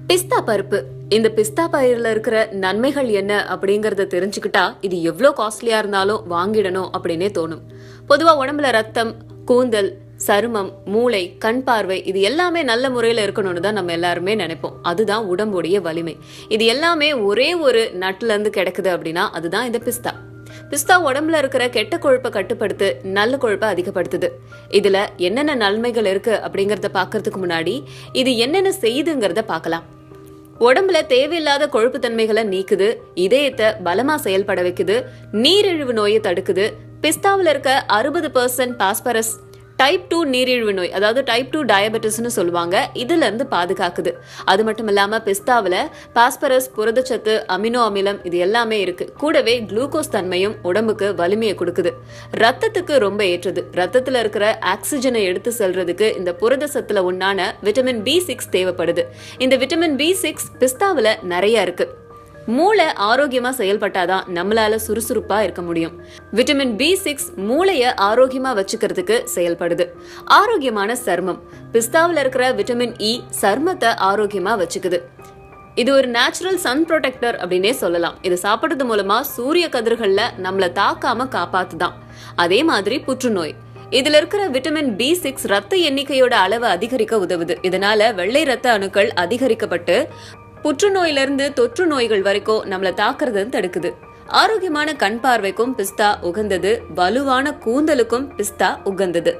பிஸ்தா பருப்பு. இந்த பிஸ்தா பயிர்ல இருக்கிற நன்மைகள் என்ன அப்படிங்கறத தெரிஞ்சுக்கிட்டா இது எவ்வளவு காஸ்ட்லியா இருந்தாலும் வாங்கிடணும் அப்படின்னே தோணும். பொதுவா உடம்புல ரத்தம், கூந்தல், சருமம், மூளை, கண் பார்வை இது எல்லாமே நல்ல முறையில இருக்கணும்னு தான் நம்ம எல்லாருமே நினைப்போம். அதுதான் உடம்புடைய வலிமை. இது எல்லாமே ஒரே ஒரு நட்ல இருந்து கிடைக்குது அப்படின்னா அதுதான் இந்த பிஸ்தா. பிஸ்தா உடம்புல இருக்கிற கெட்ட கொழுப்பை கட்டுப்படுத்து, நல்ல கொழுப்பை அதிகப்படுத்துது. இதுல என்னென்ன நன்மைகள் இருக்கு அப்படிங்கறத பாக்குறதுக்கு முன்னாடி இது என்னென்ன செய்யுதுங்கிறத பார்க்கலாம். உடம்புல தேவையில்லாத கொழுப்பு தன்மைகளை நீக்குது, இதயத்தை பலமா செயல்பட வைக்குது, நீரிழிவு நோயை தடுக்குது. பிஸ்தாவில் இருக்க 60% பாஸ்பரஸ் டைப் 2 நீரிழிவு நோய், அதாவது டைப் 2 டயபெட்டிஸ்னு சொல்லுவாங்க, இதுல இருந்து பாதுகாக்குது. அது மட்டும் இல்லாம பிஸ்தாவில் பாஸ்பரஸ், புரதச்சத்து, அமினோ அமிலம் இது எல்லாமே இருக்கு. கூடவே குளுக்கோஸ் தன்மையும் உடம்புக்கு வலிமையை கொடுக்குது. ரத்தத்துக்கு ரொம்ப ஏற்றது. ரத்தத்துல இருக்கிற ஆக்சிஜனை எடுத்து செல்றதுக்கு இந்த புரத சத்துல ஒன்னான விட்டமின் B6 தேவைப்படுது. இந்த விட்டமின் B6 பிஸ்தாவில் நிறைய இருக்கு. மூளை ஆரோக்கியமா செயல்பட்டாதான் நம்மளால சுறுசுறுப்பா இருக்க முடியும். விட்டமின் B6 மூளைய ஆரோக்கியமா வச்சுக்கிறதுக்கு செயல்படுது. ஆரோக்கியமான சருமம். பிஸ்தாவில் இருக்கிற விட்டமின் E சருமத்தை ஆரோக்கியமா வச்சுக்குது. இது ஒரு நேச்சுரல் சன் ப்ரொடெக்டர் அப்படின்னே சொல்லலாம். இது சாப்பிடுறது மூலமா சூரிய கதிர்கள்ல நம்மள தாக்காம காப்பாத்துதான். அதே மாதிரி புற்றுநோய். இதுல இருக்கிற விட்டமின் B6 ரத்த எண்ணிக்கையோட அளவு அதிகரிக்க உதவுது. இதனால வெள்ளை ரத்த அணுக்கள் அதிகரிக்கப்பட்டு புற்றுநோயிலிருந்து தொற்று நோய்கள் வரைக்கும் நம்மள தாக்குறது தடுக்குது. ஆரோக்கியமான கண் பார்வைக்கும் பிஸ்தா உகந்தது. வலுவான கூந்தலுக்கும் பிஸ்தா உகந்தது.